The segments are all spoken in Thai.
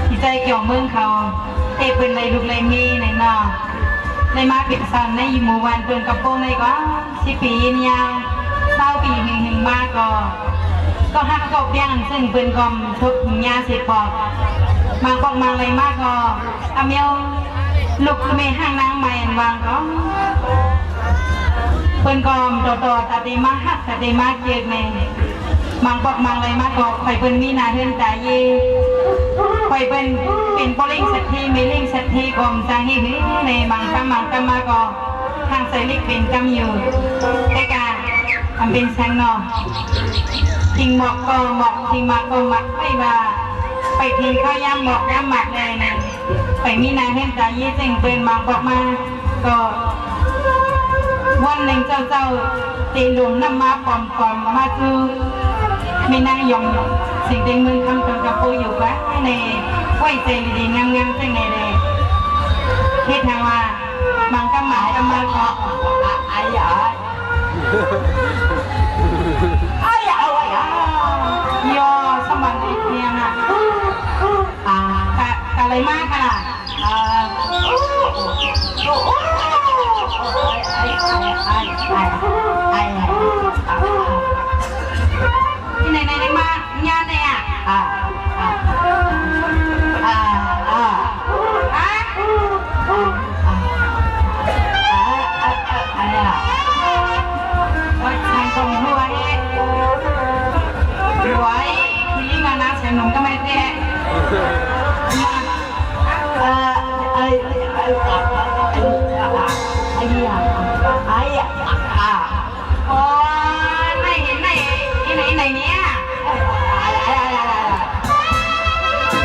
ที่ใจเกี่ยวเมืองเขาเอเป็นในลูกในมีในนอในมาเก็บสันในยิมูวันเปินกระโปรงในก็10 ปียาว20 ปีหึงมากก็หักก็เปี้ยงซึ่งเปินกอมทุกยาเสียปอกมาบอกมาอะไรมากก็อเมียวลูกเมห้างนางใหม่วางก็เปินกอมต่อตัดมาหักตัดมาเกียกในมังบอกมังอะไรมากก็คอยเปินมีนาเทินใจเย่คอยเป็นโปลิงสักทีไม่เล่งสักทีกอมจางให้หื้อในมังกำมาก็ทางใส่ลิกเป็นกำอยู่แต่การทำเป็นแซงนอทิ้งหมอกก็หมอกทิ้งหมักก็หมักไม่ว่าไปทิ้งข้าวย่ำหมอกย่ำหมักเลยนะไปมีนาเทินใจเย่เจงเปินมังบอกมาก็วันหนึ่งเจ้าตีหลวงน้ำมาปอมมาจูไม่นั่งยองสิ่งเด้งมือคำตนกับปูอยู่วะในไหวใจดีๆงามๆจังในเลยเฮ็ดทางว่ามังก็หมายก็มาเกาะไอ้ยาโยสมบัติเนี่ยนะอะไรมากขนาดที่ไหนมางานเนี่ยหนุ่มก็ไม่ได้โอ้ไม่เห็นไหนเนี่ย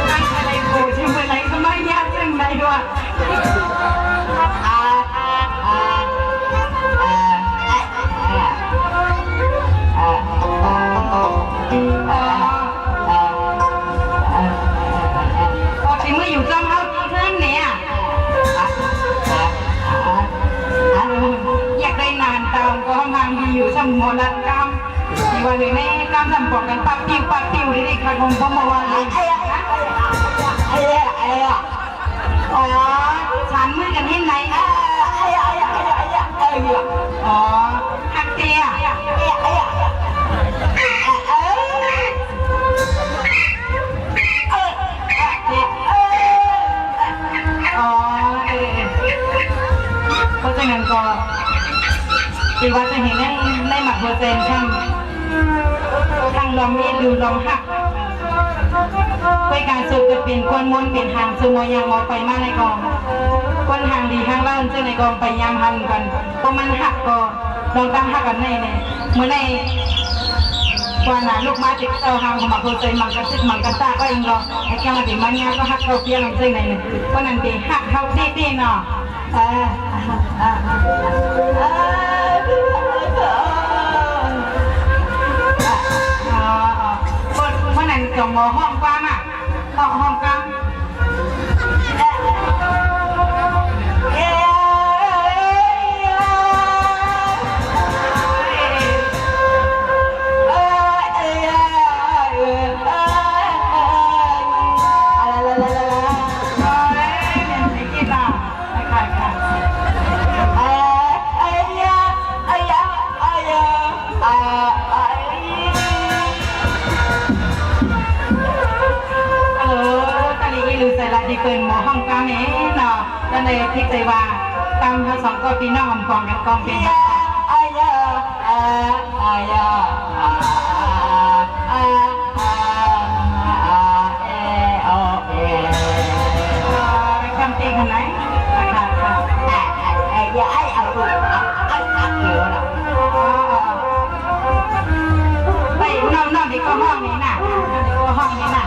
ตั้งอะไรโบชิมอะไรก็ไม่ยากจังไรด้วยอยู่ช่างโมลันกรรมที่ว่าในกรรมทำปอกกันปักติ้วนี่ค่ะคงพ่อมาว่าอ๋อฉันมือกันที่ไหนอ๋อหักเตี้ยอ๋อเพราะฉะนั้นก็คิดว่าจะเห็นในหมักโปรเจนทางลมมีดูลมหักเพื่อการสูบจะเป็นก้นม้วนเป็นหางซูโมยังมอไปมาในกองก้นหางดีหางเล่าซึ่งในกองไปยามหันกันเพราะมันหักก็ลองตั้งหักกันในเมื่อในวันนั้นลูกมาติดเตาหางของหมักโปรเจนมังกรซิดมังกรตาก็ยังรอไอ้แก้วมาติดมันงาก็หักเขาเพี้ยนซึ่งในนึงเพราะนั้นตีหักเขาตีเนาะเมื่อนั้นจงมอห้องกว้างอ่ะห้องกลางที่เปิดหมอห้องกลางนี้เนาะก็เลยคิดใจว่าตามทั้งสองก็ปีน้องอมกองกันกองเป็นคำตีกันไหนไปนอกดีก็ห้องนี้น่ะห้องนี้น่ะ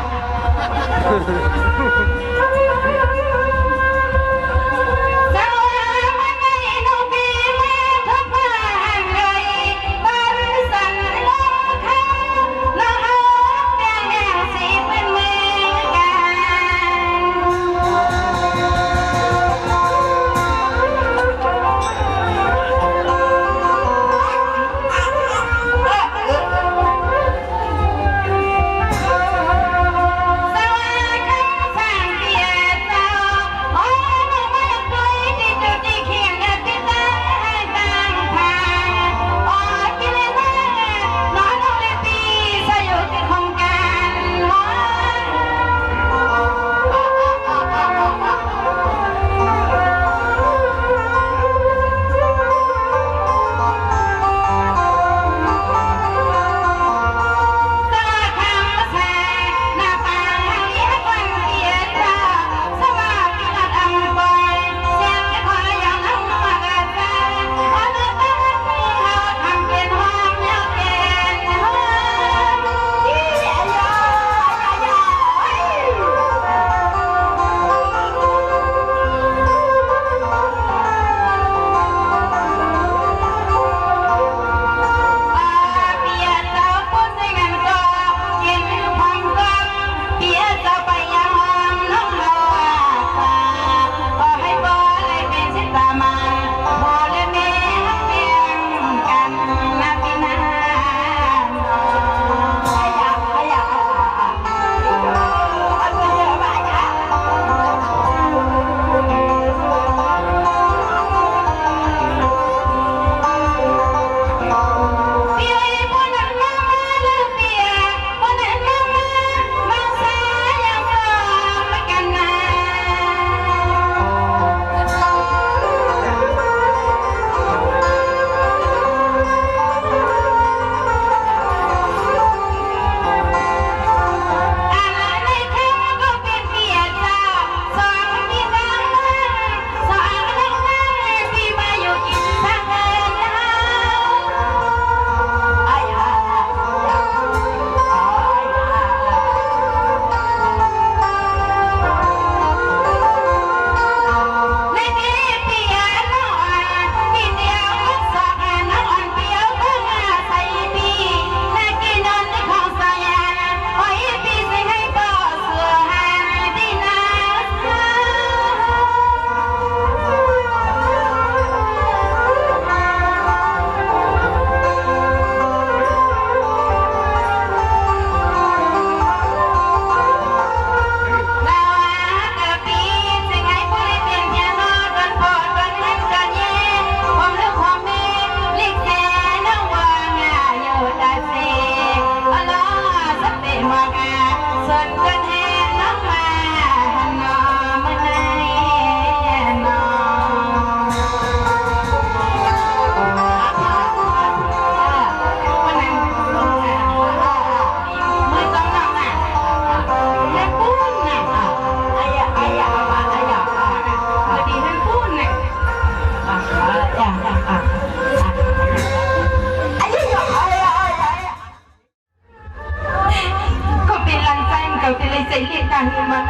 kau pilih saya dan iman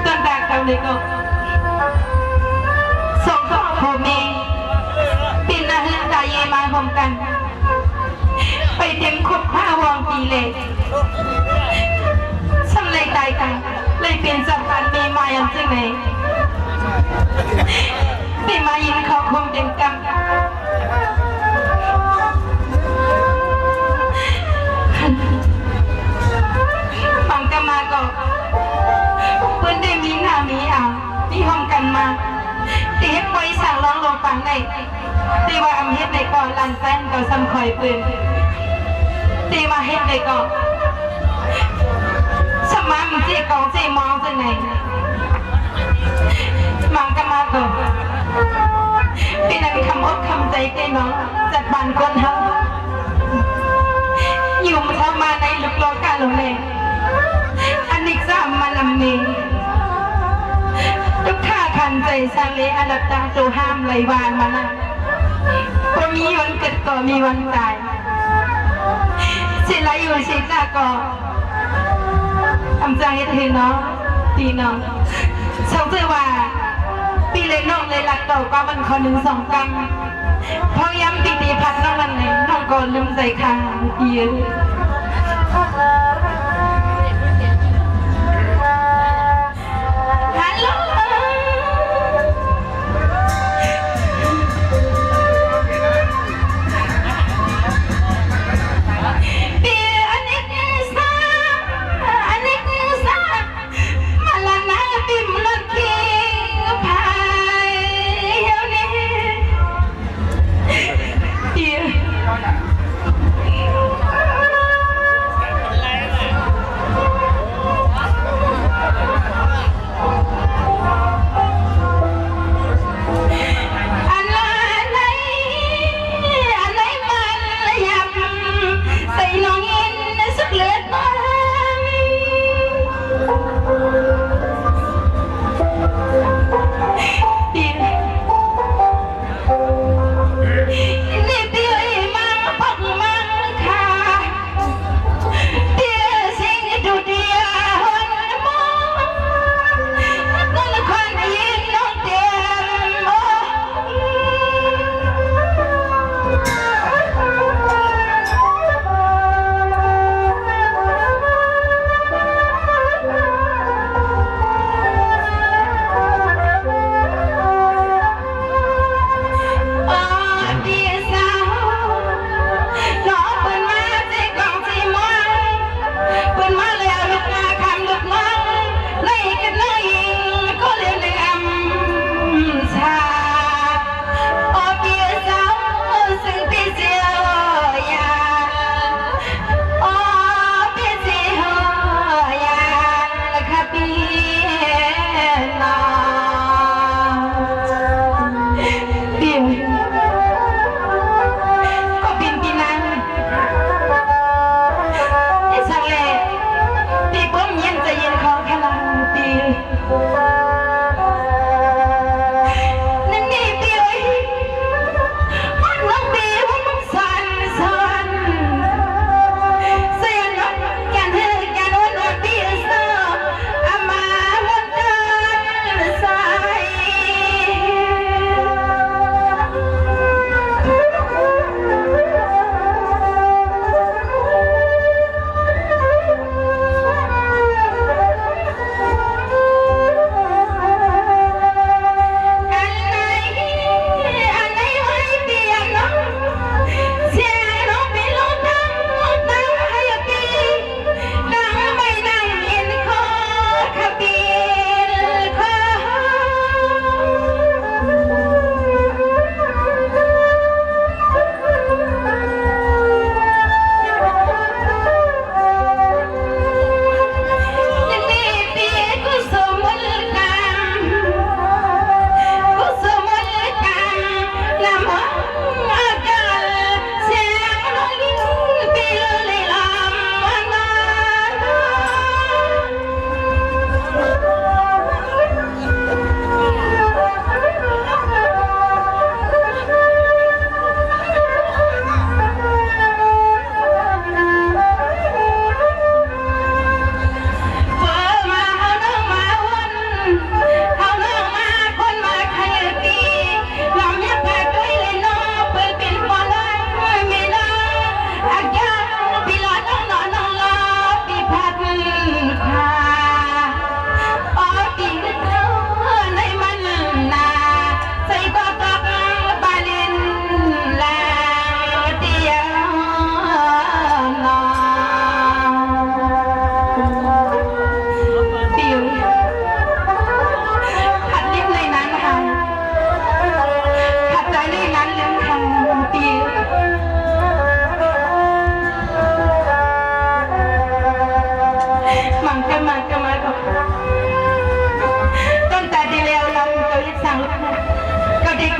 tanda kau lego song kau kome pindah daya mahomkan ไปเต็มคุก5 วงปีเลยสำเร็จได้กันเลยเป็นสะพานมีมาอย่างจึงไหนปีมายินเขาคงเต็มกำฟังกันมาก็เพื่อนได้มีหน้ามีอ่างมีห้องกันมาตีให้ปล่อยสั่งร้องลงฟังในตีว่าอำเฮ็ดในก่อนลันแฟนก็ซ้ำคอยปืนตีมาเฮ็ดในก่อนสมัมจีกองจีมองจังไหนมังกันมาก็เป็นนักคำอกคำใจเต้นน้องจัดบันคนเฮาอยู่มาทำมาในลุกโลกาโลเลอันนี้ซ้ำมาลำเนทุกท่าทันใจสาเลอนัตตาตัวห้ามไหลวานมานะพอมีวันเกิดก็มีวันตายสิไรอยู่สิหน้าก็ทำใจให้เธอเนาะตีน้องชาวเจ้าว่าปีเลยน้องเลยหลักต่อก็มันคน1 2 กำพอย้ำปีตีพัดน้องมันเลยน้องก็ลืมใจคายืนฮัลโหล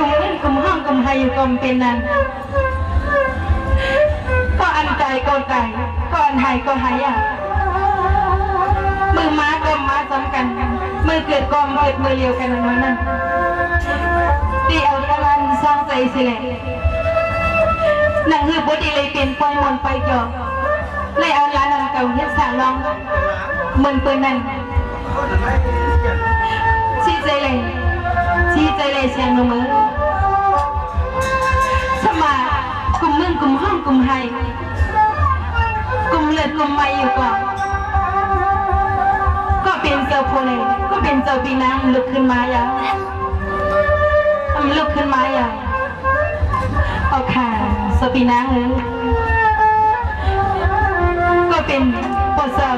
กุมเงินกุมห้องกุมไฮอยู่กุมเป็นนั้นก็อันใจก็ใจก็อันหายก็หายอ่ะมือม้าก็ม้าซ้ำกันมือเกิดกอมเกิดมือเลียวกันนั้นนั่นตีเอาตะลันสร้างใจสิแหละนางฮือบดีเลยเปลี่ยนปล่อยมนไปจอเลยเอาล้านนันเก่าเฮ็ดสาลองเหมือนปืนนั่นชี้ใจเลยเสียงหนูมือสมากุมมึงกุมห้องกุมไฮกุมเลือดกุมไม้อยู่ก่อนก็เป็นเจ้าโพเลยก็เป็นเจ้าปีน้ำลุกขึ้นมาอย่างลุกขึ้นมาอย่างเอาขาสปีน้ำเลยก็เป็นปอดเสา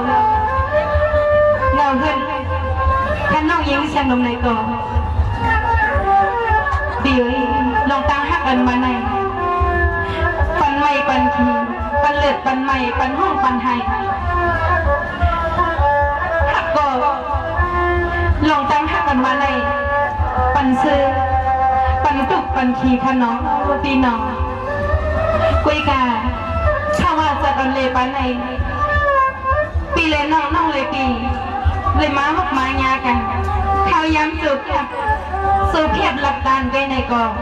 เงาขึ้นท่านน้องยิงเชียงลมในก่อเดี๋ยวลองตั้งหักอันมาในปันไม่ปันขีปันเลือดปันไม่ปันห้องปันไฮหักก็ลองตั้งหักอันมาในปันซื้อปันตุกปันขีขนมตีน้องกุยกาถ้าว่าจะกันเลยปันในปีเลยน้องเลยปีเลยม้าหกม้ายากันข้าวย้ำสุกเพียบหลับตานไปในกอง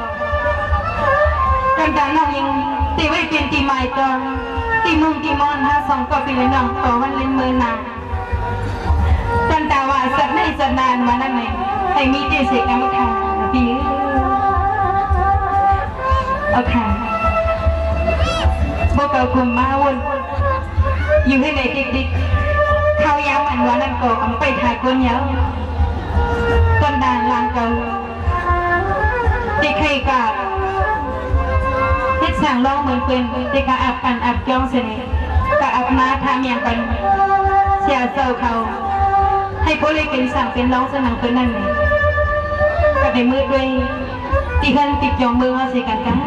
กันตาน้องยิงตีไว้เปลี่ยนตีใหม่ตอนตีมุงตีมอนห้าสองก็ปีเลยน้องต่อวันเล่นมือนากันตาว่าสัตว์ในสัตว์นานมานั่นเองไอ้มีเจเสกกรรมฐานปีเอาค่ะพวกเราคุมมาวนอยู่ให้ในดิกข้าวยาวอันวันนั้นก็เอาไปถ่ายคนเยอะต้นดานลางเก่าที่ใครกับที่สั่งร้องเหมือนเป็นที่กะอับกันอับจ้องเสน่ห์กะอับมาทำอย่างกันเสียเศร้าเขาให้พวกเลยเป็นสั่งเป็นร้องสนังเป็นนั่นเลยก็ได้มือด้วยที่ท่านติดจองมือมาเสียกันกัน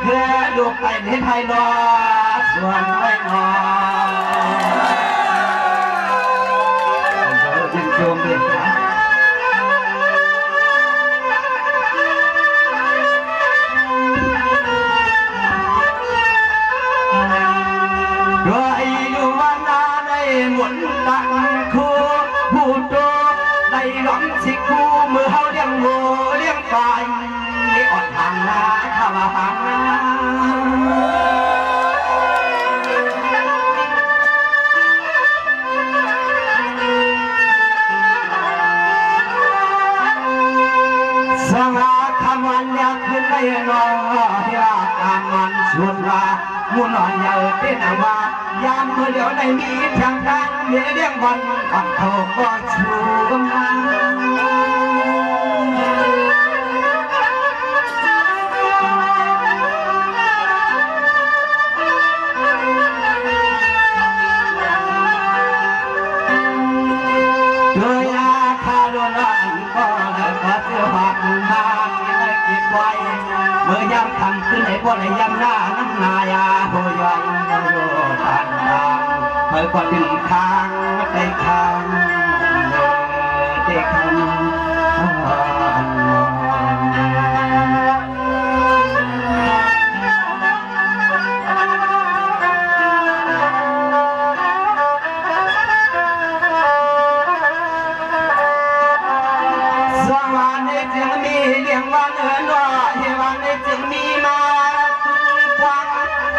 เพื่อลูกไปในไทยรอส่วนไม่นอนเราจึงชมเลยนะรอยอยู่วันนาในหมุนตังคู่ผู้โตในหลังสิคู่มือเฮาเลี้ยงงูเลี้ยงไก่อ่อนทางนาข้าวหางนาสงาคำวันยาขึ้นในนอง เป็นอาวายามเมื่อเดี๋ยวในมีทางทางเลี้ยงวันเขาก็ชูกำลังโดยอาคาโดนันก็เลยก็เชื่อหักมาที่ได้เก็บไว้เมื่อยามทำขึ้นให้พวกในยามหน้าน้ำนายาโหยอยโยตันทางเมื่อก่อนถึงทางได้ทางเด็กสวรรค์จึงมีเลี้ยงวันเอิญว่าเฮวันจึงมีมาทุกครั้ง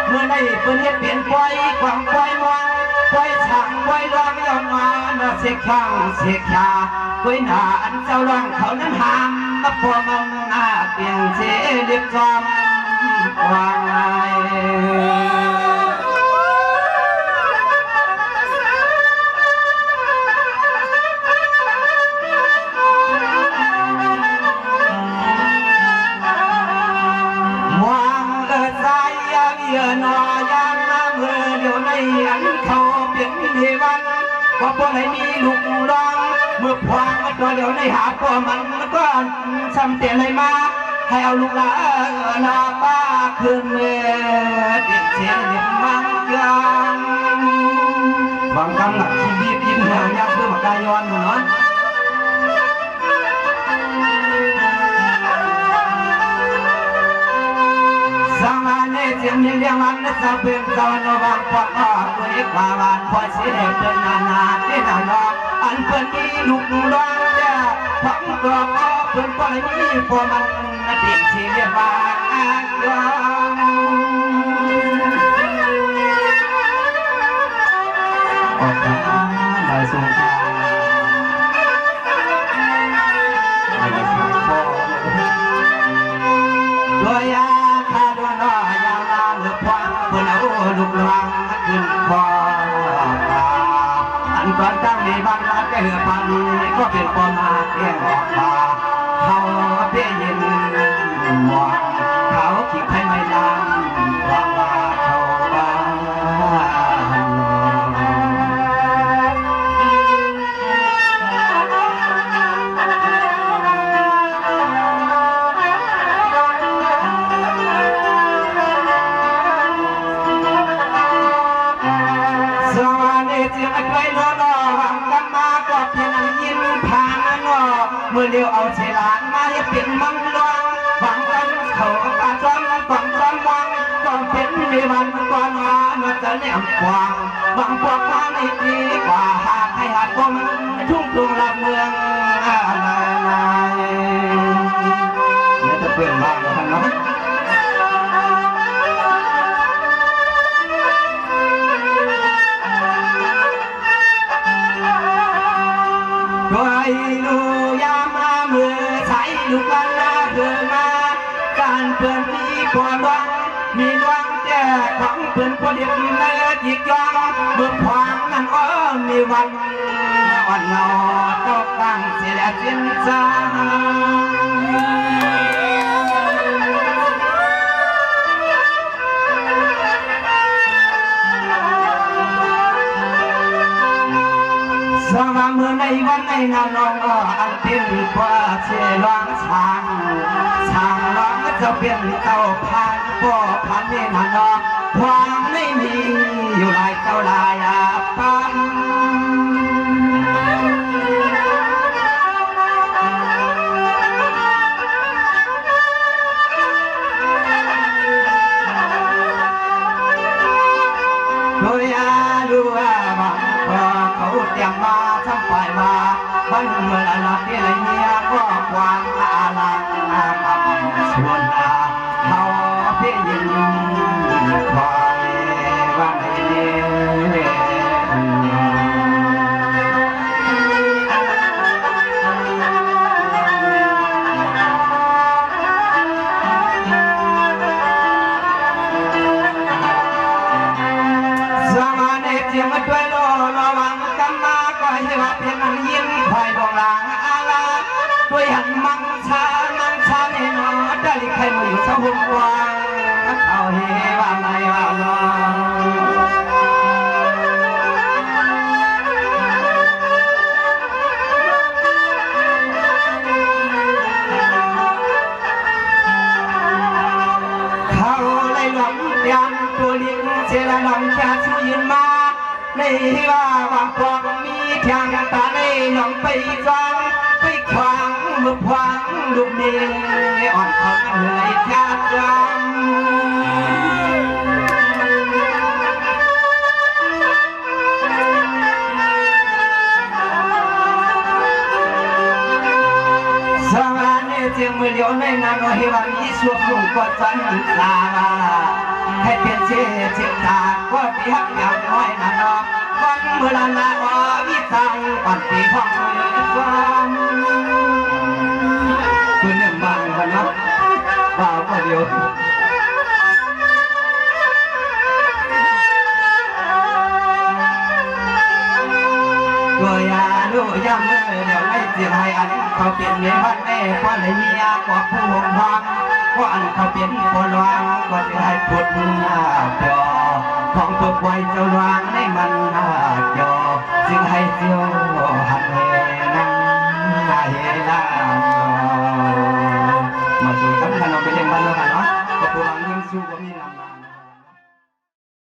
เมื่อได้เปิดเปลี่ยนปล่อยความปล่อยมังปล่อยช่างปล่อยร้องย้อนมาเสียข้างเสียขาปล่อยหน้าอันเจ้าร้องเขานั้นหามมาพอมันหน้าเปลี่ยนเสียเรียบจอมวางไงว่าพวกไหนมีลูกร้องเมื่อพวางมาตัวเดียวในหาพวกมันก็ซ้ำเตียนเลยมาให้เอาลูกหลานนาป้าคืนเมื่อเด็กเสียงเด็กมันยังบางคำหลักชีวิตยิ้มแย้มยักษ์เพื่อมากายอนเหมือนนั้นสังมาเนเสียงเลี้ยงมันจะเป็นเจ้าโนบังปอกก็ด้วยความหวานพอเสียเป็นนานาที่นานอันเป็นมีลูกร้องเจ้าทั้งตัวก็เป็นปล่อยมีพอมันเด็กเสียบางยองออกมาใบสุภาโดยอาคาดวนอยาวนาเมื่อพวังเพื่อนเอาลูกหลานขึ้นคออันก่อนตั้งในบางรัฐก็เหือพันก็เป็นปอมาเพียงออกมาเขาเพียงยินมองเขาขีดให้ไม่นานวางว่าเขาบ้าเมื่อเลี้ยวเอาเชลานมาให้เป็นมังลวงฝังกันเขาตาจ้องฝังจ้องวังก็เป็นในวันก่อนมาเมื่อจะแนมกวางบางพวกมาในดีกว่าหากให้หาดพมันทุ่งกรุงละเมืองอะไรนี่จะเปลี่ยนบ้างกันเนาะลูกหลานเกิดมาการเพื่อนมีพอดวงมีดวงแก่ของเพื่อนพอเดียบในจิตยองเมื่อความนั้นก็มีวันอ่อนเงาตกกลางเสียสิ้นใจสว่างเมื่อในวันในนาน้องก็อันเป็นกว่าเชลองช้างร้องจะเป็นเจ้าพานพ่อพันนี่นาน้องความไม่มีอยู่หลายเจ้าหลายปันโดยดูว่าเขาเตรียมมาทำฝ่ายมาวันเมื่อนาทีไรเนี่ยก็วางอาลังกับส่วนเขาเพียงยินคอยวันนี้ เพียงนั้นยิ้มคอยดวงลางอาลาด้วยหันมังชาในนอได้ลิใครมาอยู่สะหุ่นวางเอาเฮว่าไรว่าลองเขาเลยหลงยำตัวลิงเจรลำแค่ชูยืนมาในว่าว่าปองมีเทียงตาในหลงไปฟังไปขวางมือขวางลูกเนียอ่อนเขาเหนื่อยแทบจำสวรรค์เจียงมือเดียวในนาโนเฮวันนี้ช่วงลุงก็จันลาให้เป็นเชี่ยตาก็เพียงอย่างน้อยนะน้องฟังเมื่อลาลาวิสังอ่อนปีห้องซ้ำคือหนึ่งบางกันนะบ่าวก็เดียวก็อย่าดูย้ำเลยเดี๋ยวไม่เสียให้อันเขาเปลี่ยนเมียบ้านแม่เพราะในเมียกว่าผู้หงทองเพราะอันเขาเปลี่ยนคนวางก็จะให้พุทธจอของตัวไว้เจ้าลวงในมันจอจึงให้เจียวหันเฮนังเฮลา